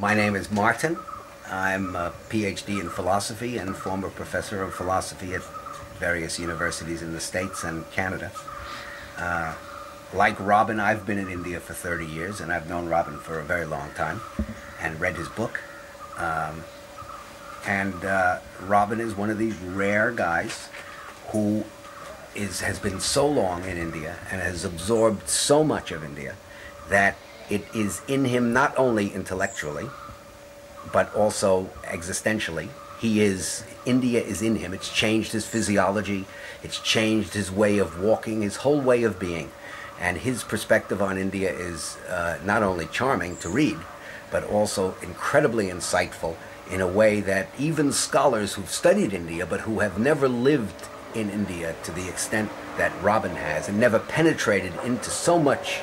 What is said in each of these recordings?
My name is Martin. I'm a PhD in philosophy and former professor of philosophy at various universities in the States and Canada. Like Robin, I've been in India for 30 years, and I've known Robin for a very long time and read his book. Robin is one of these rare guys who has been so long in India and has absorbed so much of India that it is in him not only intellectually, but also existentially. India is in him. It's changed his physiology. It's changed his way of walking, his whole way of being. And his perspective on India is not only charming to read, but also incredibly insightful in a way that even scholars who've studied India, but who have never lived in India to the extent that Robin has, and never penetrated into so much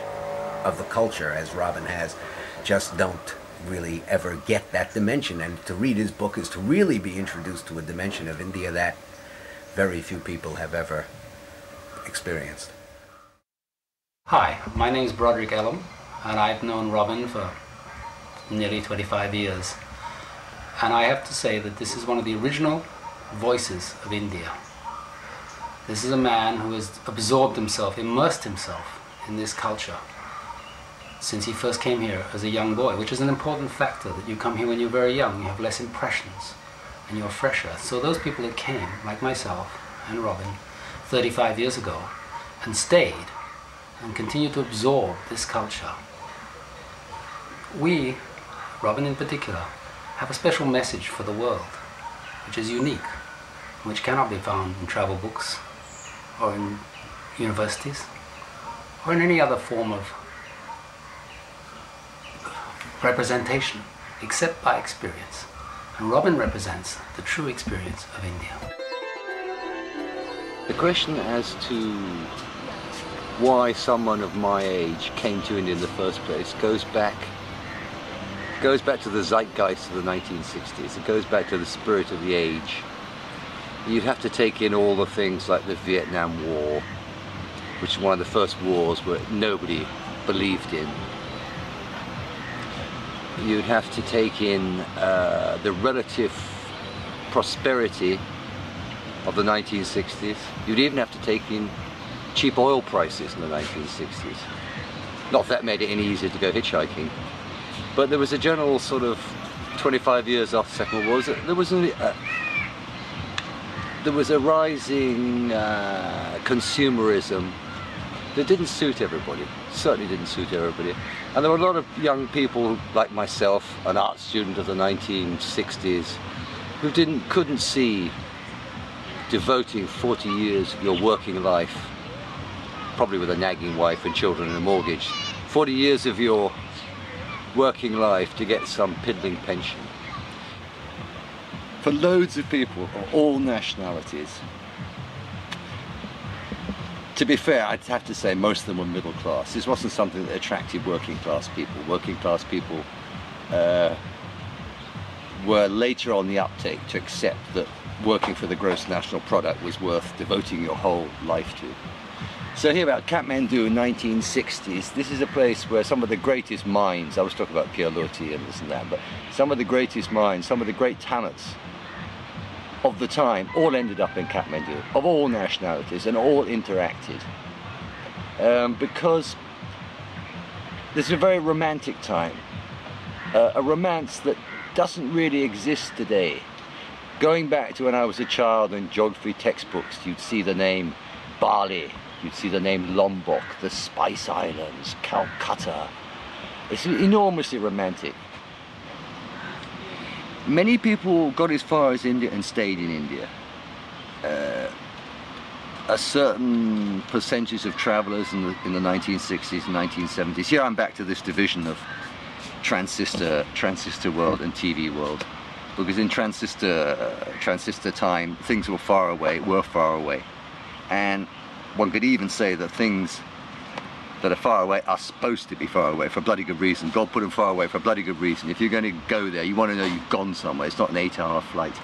of the culture as Robin has, just don't really ever get that dimension. And to read his book is to really be introduced to a dimension of India that very few people have ever experienced. Hi, my name is Broderick Elam, and I've known Robin for nearly 25 years. And I have to say that this is one of the original voices of India. This is a man who has absorbed himself, immersed himself in this culture since he first came here as a young boy, which is an important factor, that you come here when you're very young, you have less impressions, and you're fresher. So those people that came, like myself and Robin, 35 years ago, and stayed, and continue to absorb this culture, we, Robin in particular, have a special message for the world, which is unique, which cannot be found in travel books, or in universities, or in any other form of representation, except by experience. And Robin represents the true experience of India. The question as to why someone of my age came to India in the first place goes back to the zeitgeist of the 1960s. It goes back to the spirit of the age. You'd have to take in all the things like the Vietnam War, which is one of the first wars where nobody believed in. You'd have to take in the relative prosperity of the 1960s. You'd even have to take in cheap oil prices in the 1960s. Not that made it any easier to go hitchhiking, but there was a general sort of 25 years after the Second World War, there was a rising consumerism that didn't suit everybody, certainly didn't suit everybody. And there were a lot of young people like myself, an art student of the 1960s, who couldn't see devoting 40 years of your working life, probably with a nagging wife and children and a mortgage, 40 years of your working life to get some piddling pension. For loads of people of all nationalities, to be fair, I'd have to say most of them were middle class. This wasn't something that attracted working class people. Working class people were later on the uptake to accept that working for the gross national product was worth devoting your whole life to. So here about Kathmandu in 1960s, this is a place where some of the greatest minds, I was talking about Pierre Loti and this and that, but some of the greatest minds, some of the great talents of the time all ended up in Kathmandu, of all nationalities, and all interacted. Because this is a very romantic time, a romance that doesn't really exist today. Going back to when I was a child in geography textbooks, you'd see the name Bali, you'd see the name Lombok, the Spice Islands, Calcutta. It's enormously romantic. Many people got as far as India and stayed in India. A certain percentage of travellers in the 1960s and 1970s. Here I'm back to this division of transistor world and TV world. Because in transistor time, things were far away. And one could even say that things that are far away are supposed to be far away for a bloody good reason. God put them far away for a bloody good reason. If you're going to go there, you want to know you've gone somewhere. It's not an 8-hour flight.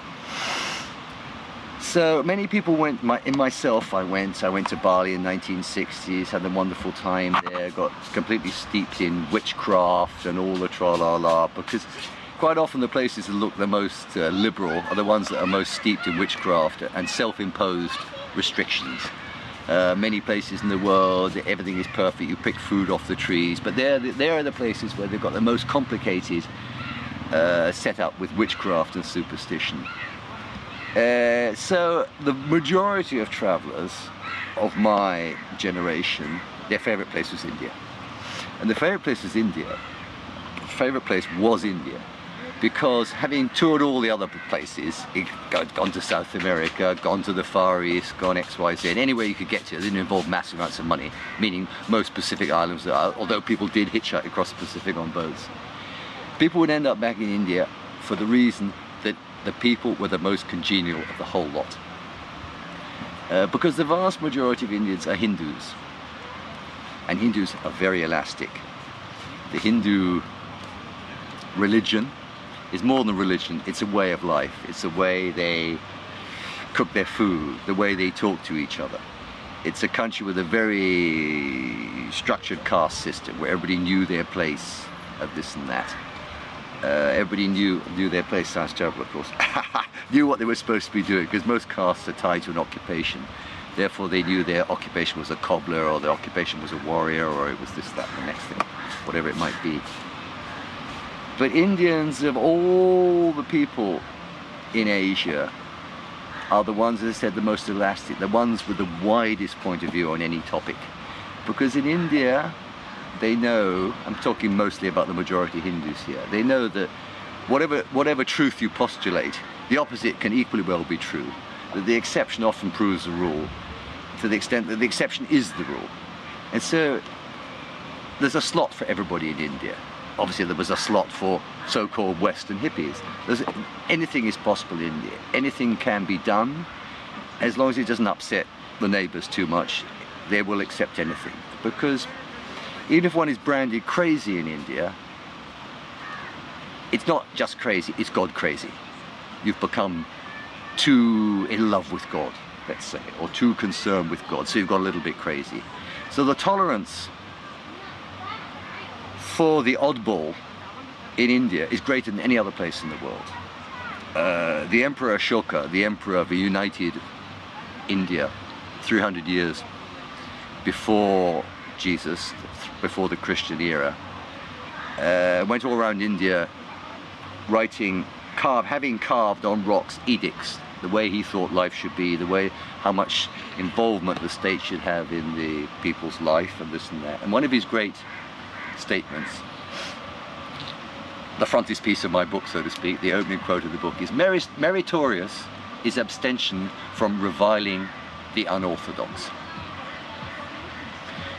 So many people went, I went to Bali in 1960s, had a wonderful time there, got completely steeped in witchcraft and all the tra-la-la, because quite often the places that look the most liberal are the ones that are most steeped in witchcraft and self-imposed restrictions. Many places in the world, everything is perfect, you pick food off the trees, but there are the places where they've got the most complicated setup with witchcraft and superstition. So the majority of travellers of my generation, their favourite place was India. And the favourite place was India. The favourite place was India, because having toured all the other places, gone to South America, gone to the Far East, gone XYZ, anywhere you could get to, it didn't involve massive amounts of money, meaning most Pacific islands, although people did hitchhike across the Pacific on boats. People would end up back in India for the reason that the people were the most congenial of the whole lot. Because the vast majority of Indians are Hindus, and Hindus are very elastic. The Hindu religion is more than religion, it's a way of life. It's the way they cook their food, the way they talk to each other. It's a country with a very structured caste system where everybody knew their place of this and that. Everybody knew their place, sounds terrible of course, knew what they were supposed to be doing, because most castes are tied to an occupation. Therefore they knew their occupation was a cobbler, or their occupation was a warrior, or it was this, that, and the next thing, whatever it might be. But Indians, of all the people in Asia, are the ones, as I said, the most elastic, the ones with the widest point of view on any topic. Because in India, they know, I'm talking mostly about the majority Hindus here, they know that whatever truth you postulate, the opposite can equally well be true. That the exception often proves the rule, to the extent that the exception is the rule. And so there's a slot for everybody in India. Obviously there was a slot for so-called Western hippies. Anything is possible in India. Anything can be done, as long as it doesn't upset the neighbours too much, they will accept anything. Because even if one is branded crazy in India, it's not just crazy, it's God crazy. You've become too in love with God, let's say, or too concerned with God, so you've got a little bit crazy. So the tolerance for the oddball in India is greater than any other place in the world. The Emperor Ashoka, the emperor of a united India 300 years before Jesus, before the Christian era, went all around India writing, having carved on rocks edicts, the way he thought life should be, how much involvement the state should have in the people's life and this and that. And one of his great statements, the frontispiece of my book, so to speak, the opening quote of the book, is meritorious is abstention from reviling the unorthodox.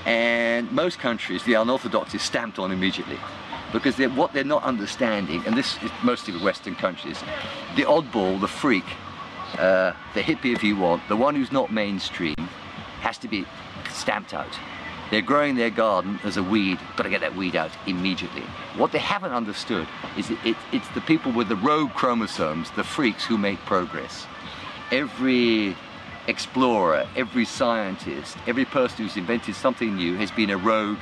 And most countries, the unorthodox is stamped on immediately, because what they're not understanding, and this is mostly the Western countries, the oddball, the freak, the hippie if you want, the one who's not mainstream, has to be stamped out. They're growing their garden as a weed, got to get that weed out immediately. What they haven't understood is that it's the people with the rogue chromosomes, the freaks, who make progress. Every explorer, every scientist, every person who's invented something new has been a rogue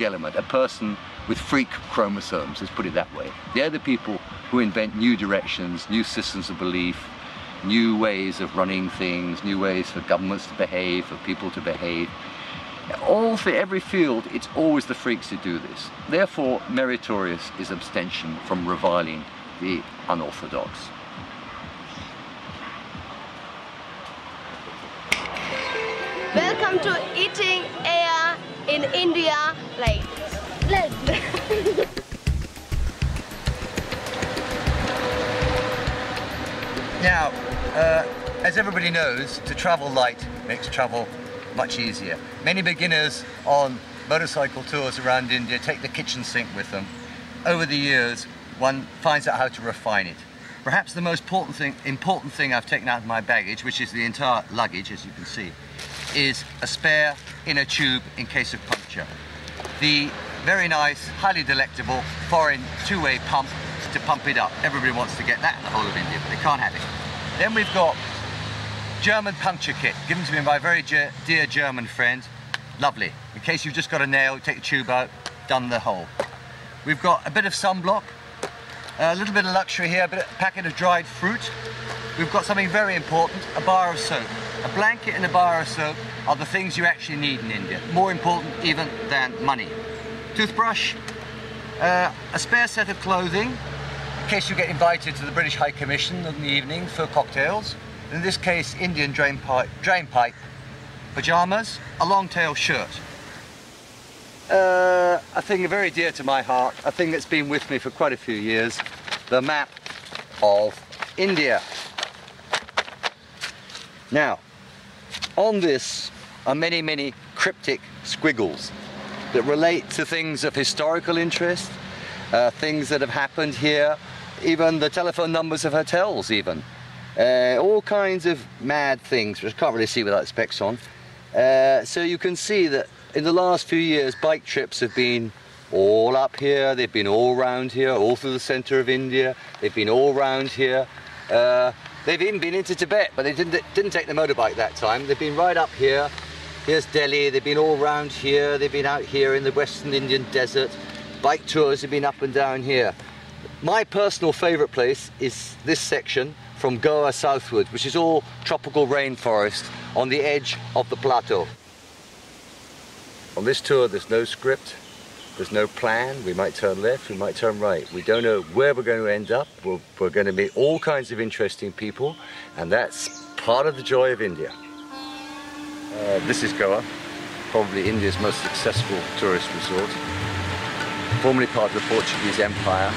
element, a person with freak chromosomes, let's put it that way. They're the people who invent new directions, new systems of belief, new ways of running things, new ways for governments to behave, for people to behave. All for every field, it's always the freaks who do this. Therefore, meritorious is abstention from reviling the unorthodox. Welcome to Eating Air in India. Now, as everybody knows, to travel light makes travel much easier. Many beginners on motorcycle tours around India take the kitchen sink with them. Over the years, one finds out how to refine it. Perhaps the most important thing I've taken out of my baggage, which is the entire luggage, as you can see, is a spare inner tube in case of puncture. The very nice, highly delectable foreign two-way pump to pump it up. Everybody wants to get that in the whole of India, but they can't have it. Then we've got German puncture kit, given to me by a very dear German friend. Lovely. In case you've just got a nail, take the tube out, done the hole. We've got a bit of sunblock, a little bit of luxury here, a packet of dried fruit. We've got something very important, a bar of soap. A blanket and a bar of soap are the things you actually need in India, more important even than money. Toothbrush, a spare set of clothing, in case you get invited to the British High Commission in the evening for cocktails. In this case, Indian drain pipe, pyjamas, a long tail shirt. A thing very dear to my heart, a thing that's been with me for quite a few years, the map of India. Now, on this are many, many cryptic squiggles that relate to things of historical interest, things that have happened here, even the telephone numbers of hotels even. All kinds of mad things, which I can't really see without specs on. So you can see that in the last few years, bike trips have been all up here, they've been all round here, all through the centre of India, they've been all round here. They've even been into Tibet, but they didn't take the motorbike that time. They've been right up here. Here's Delhi, they've been all round here, they've been out here in the Western Indian desert. Bike tours have been up and down here. My personal favourite place is this section from Goa southward, which is all tropical rainforest on the edge of the plateau. On this tour there's no script, there's no plan. We might turn left, we might turn right. We don't know where we're going to end up. We're going to meet all kinds of interesting people, and that's part of the joy of India. This is Goa, probably India's most successful tourist resort. Formerly part of the Portuguese Empire.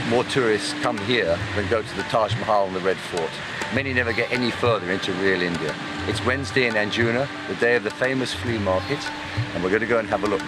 More tourists come here than go to the Taj Mahal and the Red Fort. Many never get any further into real India. It's Wednesday in Anjuna, the day of the famous flea market, and we're going to go and have a look.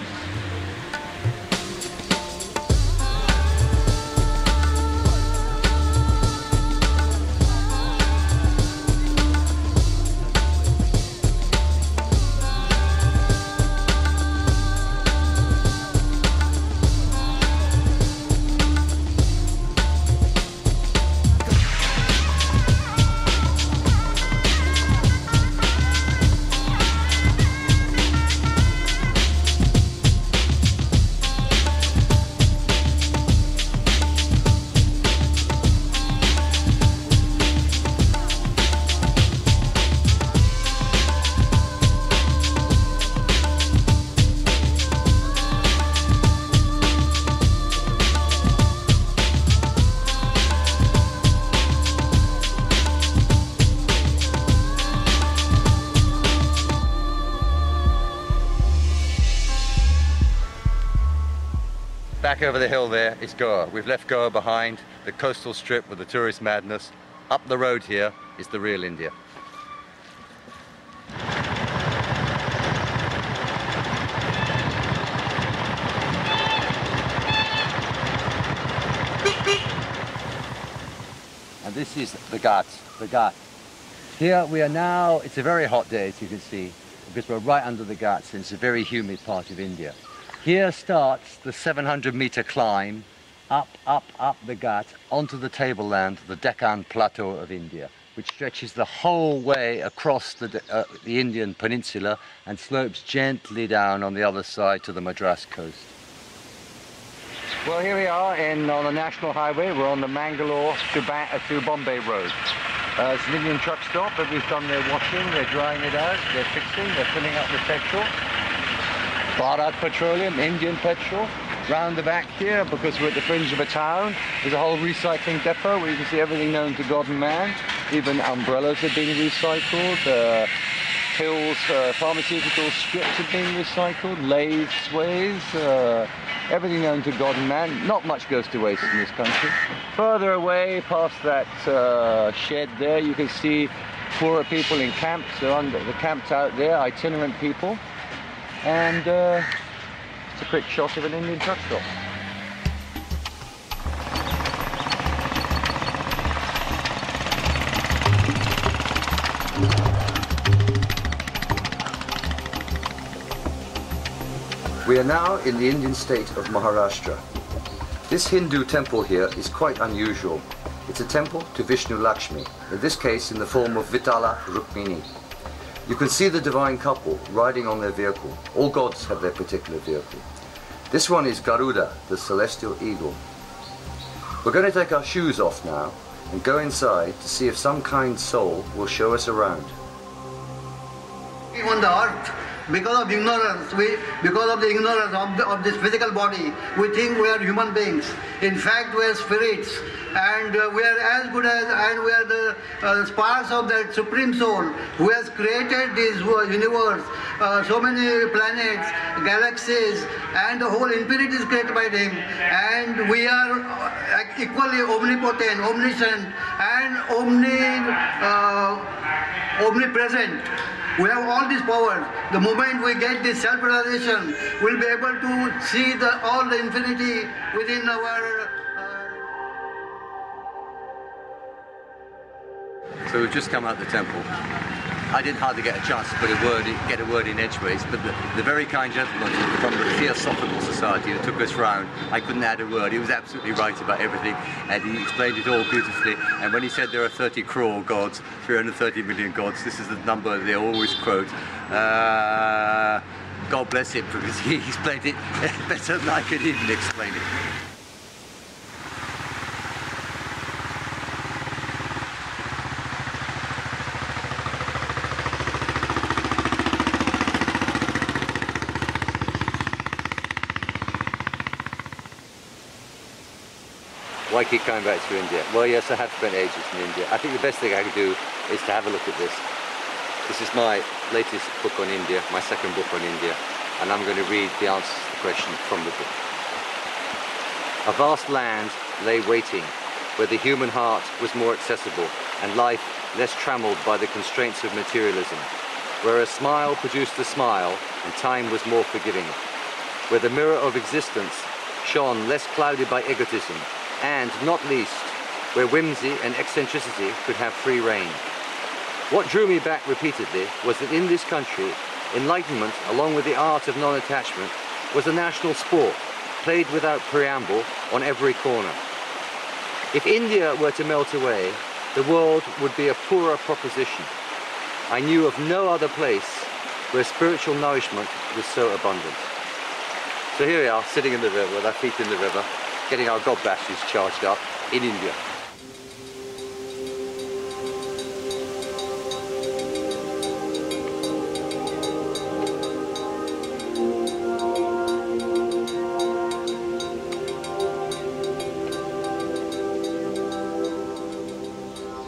Back over the hill there is Goa. We've left Goa behind, the coastal strip with the tourist madness. Up the road here is the real India. And this is the Ghats, the Ghats. Here we are now, it's a very hot day as you can see, because we're right under the Ghats and it's a very humid part of India. Here starts the 700-meter climb up the Ghat onto the tableland, the Deccan Plateau of India, which stretches the whole way across the Indian peninsula and slopes gently down on the other side to the Madras coast. Well, here we are on the National Highway. We're on the Mangalore to Bombay Road. It's an Indian truck stop, but we've done their washing, they're drying it out, they're fixing, they're filling up with petrol. Bharat Petroleum, Indian petrol. Round the back here, because we're at the fringe of a town, there's a whole recycling depot where you can see everything known to God and man. Even umbrellas are being recycled, pills, pharmaceutical strips are being recycled, lathes, sways, everything known to God and man. Not much goes to waste in this country. Further away, past that shed there, you can see poorer people in camps. They're camped out there, itinerant people. And it's a quick shot of an Indian truck stop. We are now in the Indian state of Maharashtra. This Hindu temple here is quite unusual. It's a temple to Vishnu Lakshmi, in this case in the form of Vitala Rukmini. You can see the divine couple riding on their vehicle. All gods have their particular vehicle. This one is Garuda, the celestial eagle. We're going to take our shoes off now and go inside to see if some kind soul will show us around. On the earth, because of ignorance, because of the ignorance of this physical body, we think we are human beings. In fact, we are spirits, and we are as good as, and we are the sparks of that Supreme Soul who has created this universe, so many planets, galaxies, and the whole infinity is created by Him. And we are equally omnipotent, omniscient, and omnipresent. We have all these powers. The moment we get this self-realization, we'll be able to see all the infinity within our... So we've just come out of the temple. I didn't hardly get a chance to get a word in edgeways, but the very kind gentleman from the Theosophical Society that took us round, I couldn't add a word. He was absolutely right about everything, and he explained it all beautifully. And when he said there are 30 crore gods, 330 million gods, this is the number they always quote. God bless him, because he explained it better than I could even explain it. Why keep coming back to India? Well, yes, I have spent ages in India. I think the best thing I can do is to have a look at this. This is my latest book on India, my second book on India, and I'm going to read the answers to the question from the book. A vast land lay waiting, where the human heart was more accessible and life less trammeled by the constraints of materialism, where a smile produced a smile and time was more forgiving, where the mirror of existence shone less clouded by egotism, and, not least, where whimsy and eccentricity could have free rein. What drew me back repeatedly was that in this country, enlightenment, along with the art of non-attachment, was a national sport, played without preamble on every corner. If India were to melt away, the world would be a poorer proposition. I knew of no other place where spiritual nourishment was so abundant. So here we are, sitting in the river, with our feet in the river, getting our God bashes charged up in India.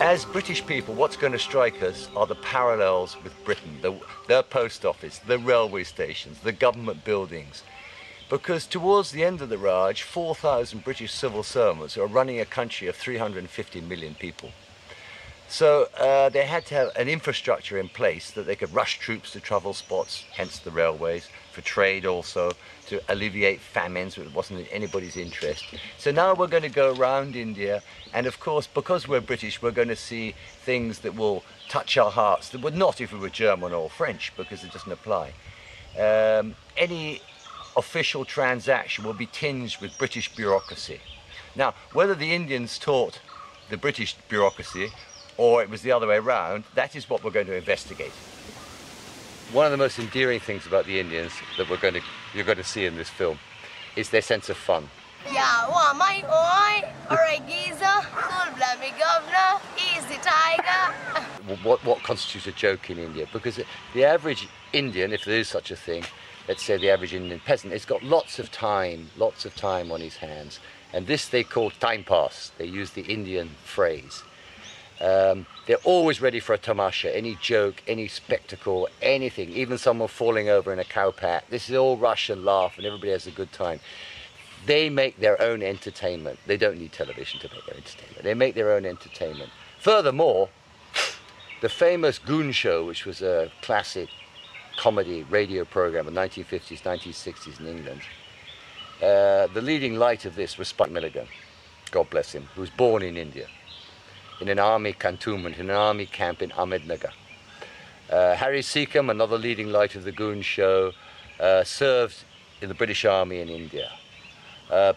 As British people, what's going to strike us are the parallels with Britain, their post office, the railway stations, the government buildings. Because towards the end of the Raj, 4,000 British civil servants are running a country of 350 million people. So they had to have an infrastructure in place that they could rush troops to travel spots, hence the railways, for trade also, to alleviate famines, which wasn't in anybody's interest. So now we're going to go around India, and of course, because we're British, we're going to see things that will touch our hearts, that would not if we were German or French, because it doesn't apply. Any official transaction will be tinged with British bureaucracy. Now, whether the Indians taught the British bureaucracy or it was the other way around, that is what we're going to investigate. One of the most endearing things about the Indians that you're going to see in this film is their sense of fun. Yeah, my oi, alright geezer, cool bloody governor, easy tiger. What constitutes a joke in India? Because the average Indian, if there is such a thing, let's say the average Indian peasant, has got lots of time on his hands. And this they call time pass. They use the Indian phrase. They're always ready for a tamasha, any joke, any spectacle, anything, even someone falling over in a cowpat. This is all rush and laugh and everybody has a good time. They make their own entertainment. They don't need television to make their entertainment. They make their own entertainment. Furthermore, the famous Goon Show, which was a classic comedy radio program in the 1950s, 1960s in England. The leading light of this was Spike Milligan, God bless him, who was born in India, in an army cantonment, in an army camp in Ahmednagar. Harry Seacombe, another leading light of the Goon Show, served in the British Army in India.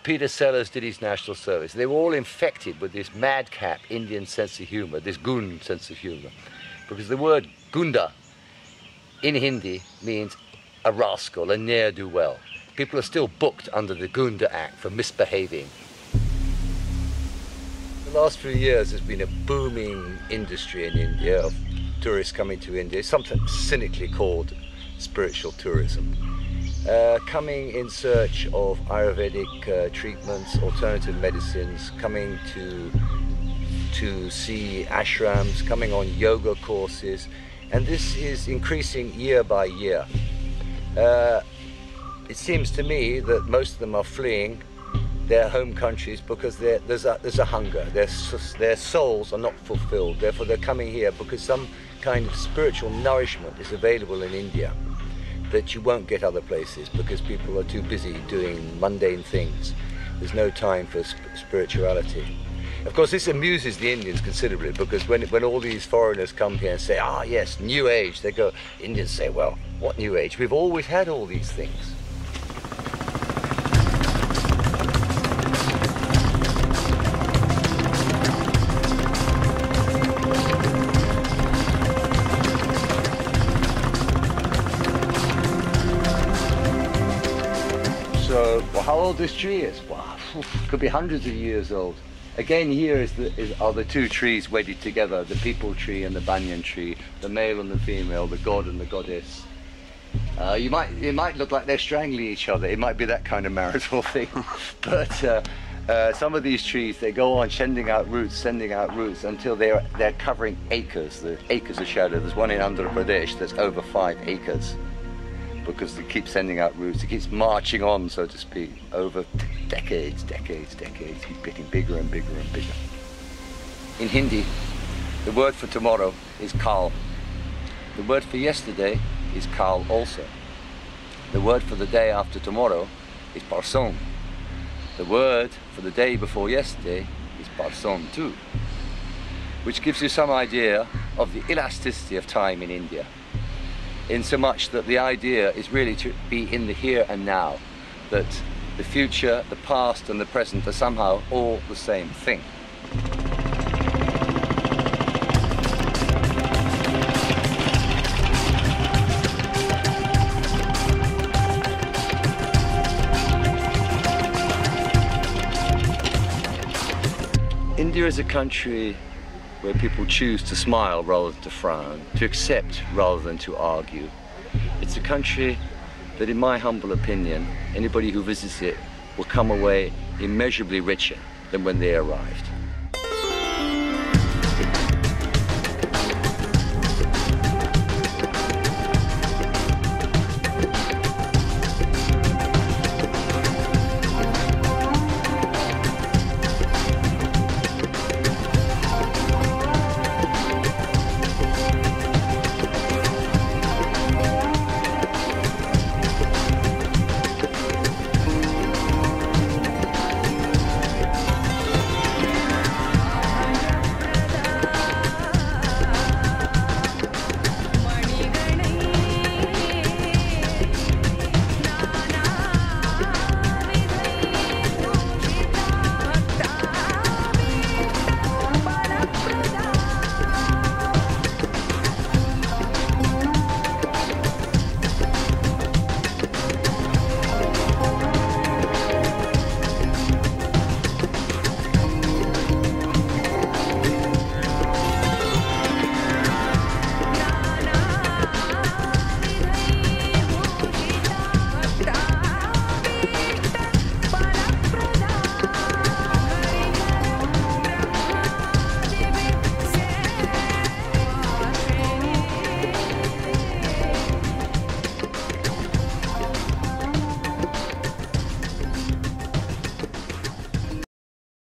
Peter Sellers did his national service. They were all infected with this madcap Indian sense of humor, this goon sense of humor. Because the word gunda in Hindi means a rascal, a ne'er-do-well. People are still booked under the Gunda Act for misbehaving. The last few years there's been a booming industry in India of tourists coming to India, something cynically called spiritual tourism. Coming in search of Ayurvedic treatments, alternative medicines, coming to see ashrams, coming on yoga courses, and this is increasing year by year. It seems to me that most of them are fleeing their home countries because there's a hunger. Their souls are not fulfilled. Therefore, they're coming here because some kind of spiritual nourishment is available in India that you won't get other places because people are too busy doing mundane things. There's no time for spirituality. Of course, this amuses the Indians considerably because when all these foreigners come here and say, ah, yes, New Age, they go, Indians say, well, what New Age? We've always had all these things. So, well, how old this tree is? Wow, could be hundreds of years old. Again, here are the two trees wedded together, the peepal tree and the banyan tree, the male and the female, the god and the goddess. It might look like they're strangling each other. It might be that kind of marital thing. But some of these trees, they go on sending out roots until they're covering acres. The acres of shadow. There's one in Andhra Pradesh that's over 5 acres. Because it keeps sending out roots, it keeps marching on, so to speak, over decades, keeps getting bigger and bigger and bigger. In Hindi, the word for tomorrow is kal. The word for yesterday is kal also. The word for the day after tomorrow is parson. The word for the day before yesterday is parson too, which gives you some idea of the elasticity of time in India. In so much that the idea is really to be in the here and now, that the future, the past and the present are somehow all the same thing. India is a country where people choose to smile rather than to frown, to accept rather than to argue. It's a country that, in my humble opinion, anybody who visits it will come away immeasurably richer than when they arrived.